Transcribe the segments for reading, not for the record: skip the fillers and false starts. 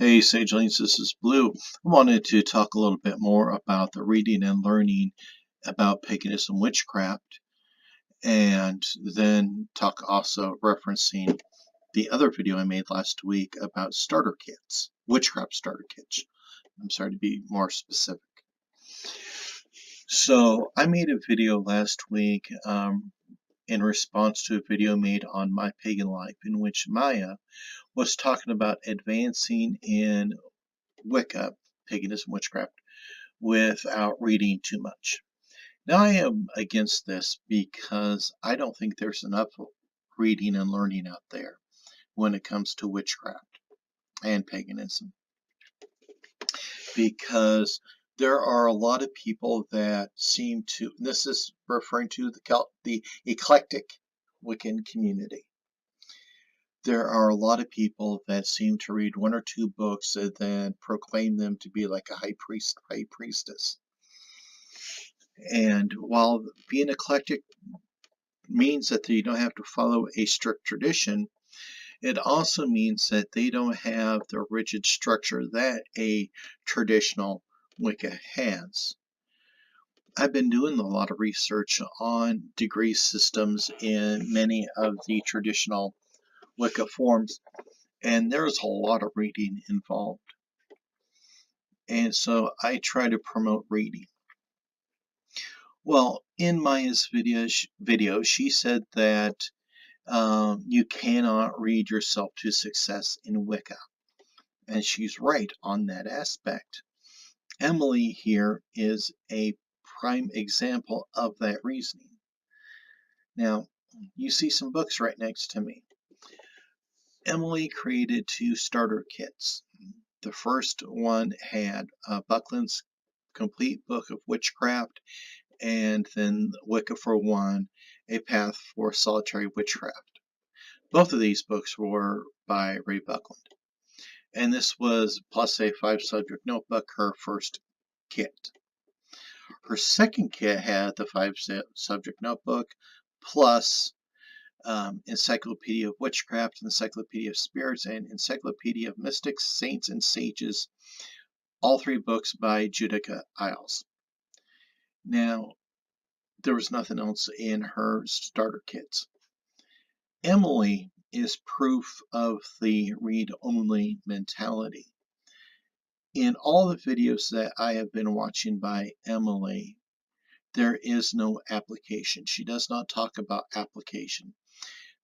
Hey Sagelings, this is Blue. I wanted to talk a little bit more about the reading and learning about paganism, witchcraft, and then talk also referencing the other video I made last week about starter kits, witchcraft starter kits. I'm sorry to be more specific. So I made a video last week in response to a video made on my pagan life in which Maja was talking about advancing in Wicca, paganism, witchcraft, without reading too much. Now, I am against this because I don't think there's enough reading and learning out there when it comes to witchcraft and paganism. Because there are a lot of people that seem to, and this is referring to the eclectic Wiccan community. There are a lot of people that seem to read one or two books and then proclaim them to be like a high priest, high priestess. And while being eclectic means that you don't have to follow a strict tradition, it also means that they don't have the rigid structure that a traditional Wicca has. I've been doing a lot of research on degree systems in many of the traditional Wicca forms, and there's a lot of reading involved. And so I try to promote reading. Well, in Maya's video, she said that you cannot read yourself to success in Wicca. And she's right on that aspect. Emily here is a prime example of that reasoning. Now, you see some books right next to me. Emily created two starter kits. The first one had Buckland's complete book of witchcraft, and then Wicca for One, A Path for Solitary Witchcraft. Both of these books were by Ray Buckland. And this was plus a 5-subject notebook, her first kit. Her second kit had the 5-subject notebook plus Encyclopedia of Witchcraft, Encyclopedia of Spirits, and Encyclopedia of Mystics, Saints, and Sages, all three books by Judica Isles. Now, there was nothing else in her starter kits. Emily is proof of the read-only mentality. In all the videos that I have been watching by Emily, there is no application. She does not talk about application.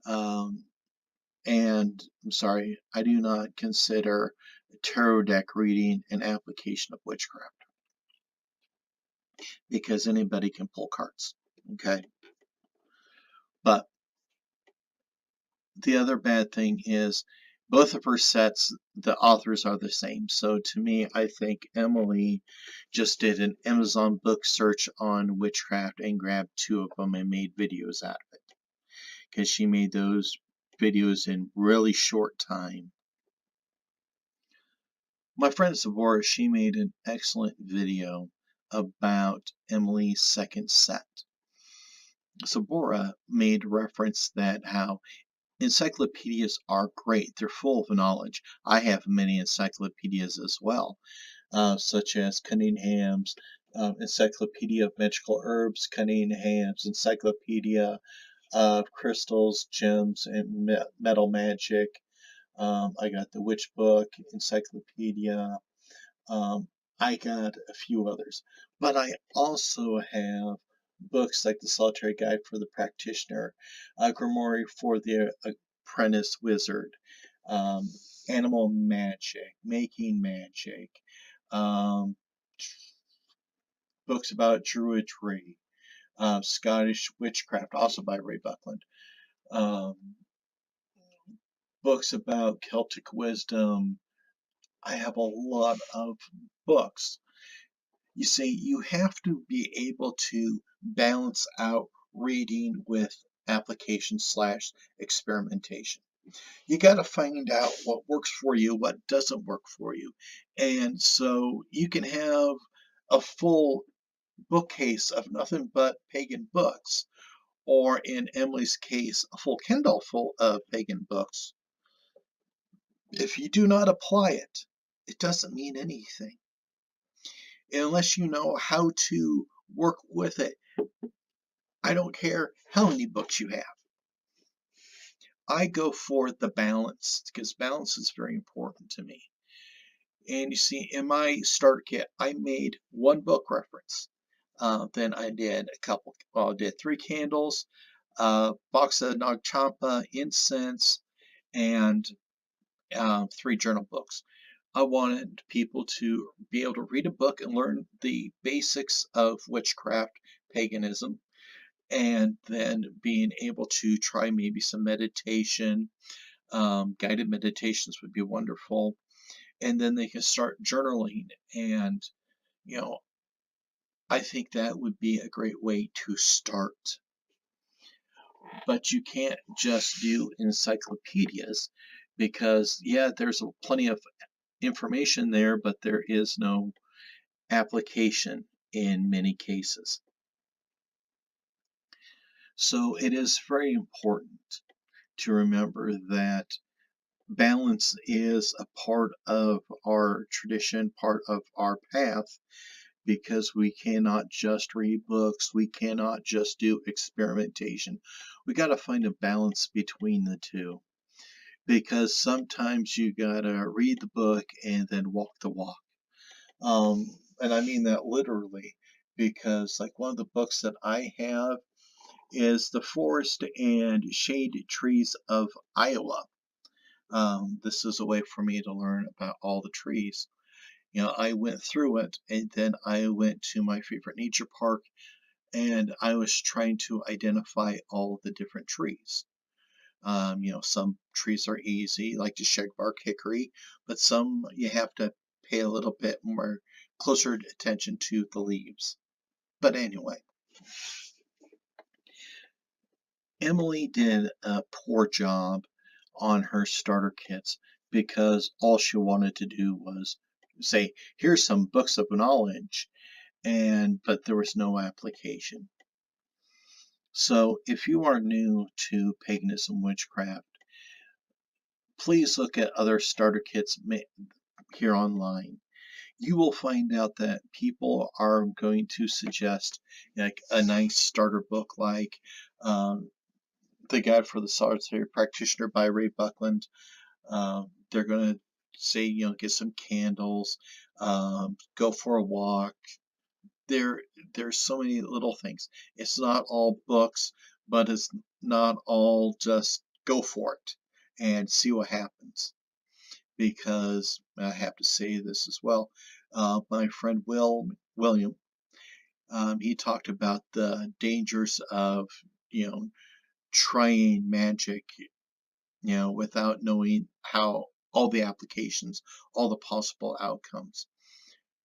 And I'm sorry, I do not consider tarot deck reading an application of witchcraft, because anybody can pull cards, okay? But the other bad thing is both of her sets, the authors are the same. So to me, I think Emily just did an Amazon book search on witchcraft and grabbed two of them and made videos out of it, because she made those videos in really short time. My friend Zabora, she made an excellent video about Emily's second set. Zabora made reference that how encyclopedias are great. They're full of knowledge. I have many encyclopedias as well, such as Cunningham's Encyclopedia of Magical Herbs, Cunningham's Encyclopedia of Crystals, Gems, and Metal Magic. I got the Witch Book, Encyclopedia. I got a few others. But I also have books like The Solitary Guide for the Practitioner, Grimoire for the Apprentice Wizard, Animal Magic, Making Magic, books about Druidry, Scottish Witchcraft, also by Ray Buckland, books about Celtic wisdom. I have a lot of books. You see, you have to be able to balance out reading with application / experimentation. You got to find out what works for you, what doesn't work for you. And so you can have a full bookcase of nothing but pagan books, or in Emily's case, a full Kindle full of pagan books. If you do not apply it, it doesn't mean anything unless you know how to work with it. I don't care how many books you have. I go for the balance because balance is very important to me. And you see, in my start kit, I made one book reference. Then I did a couple, well, I did 3 candles, box of Nagchampa, incense, and 3 journal books. I wanted people to be able to read a book and learn the basics of witchcraft, paganism, and then being able to try maybe some meditation. Guided meditations would be wonderful. And then they can start journaling. And, you know, I think that would be a great way to start. But you can't just do encyclopedias because, yeah, there's plenty of information there, but there is no application in many cases. So it is very important to remember that balance is a part of our tradition, part of our path, because we cannot just read books, we cannot just do experimentation. We got to find a balance between the two, because sometimes you got to read the book and then walk the walk. And I mean that literally, because like one of the books that I have is The Forest and Shade Trees of Iowa. This is a way for me to learn about all the trees. You know, I went through it and then I went to my favorite nature park and I was trying to identify all the different trees. You know, some trees are easy, like the shagbark hickory, but some you have to pay a little bit more closer attention to the leaves. But anyway, Emily did a poor job on her starter kits because all she wanted to do was say, here's some books of knowledge, but there was no application. So if you are new to paganism witchcraft, please look at other starter kits here online. You will find out that people are going to suggest like a nice starter book like The Guide for the Solitary Practitioner by Ray Buckland. They're going to say, you know, get some candles, go for a walk. There's so many little things. It's not all books, but it's not all just go for it and see what happens. Because I have to say this as well. My friend William, he talked about the dangers of, you know, trying magic, you know, without knowing how all the applications, all the possible outcomes.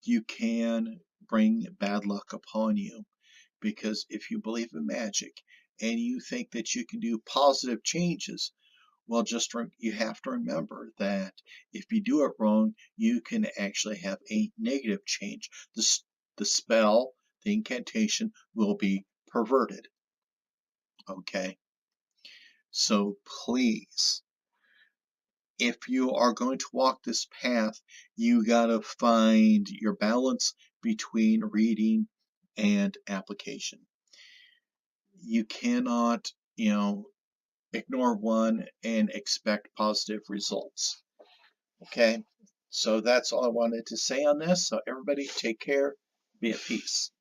You can bring bad luck upon you because if you believe in magic and you think that you can do positive changes, well, you have to remember that if you do it wrong, you can actually have a negative change. The spell, the incantation will be perverted. Okay? So please, if you are going to walk this path, you got to find your balance between reading and application. You cannot, you know, ignore one and expect positive results. Okay, so that's all I wanted to say on this. So everybody take care, be at peace.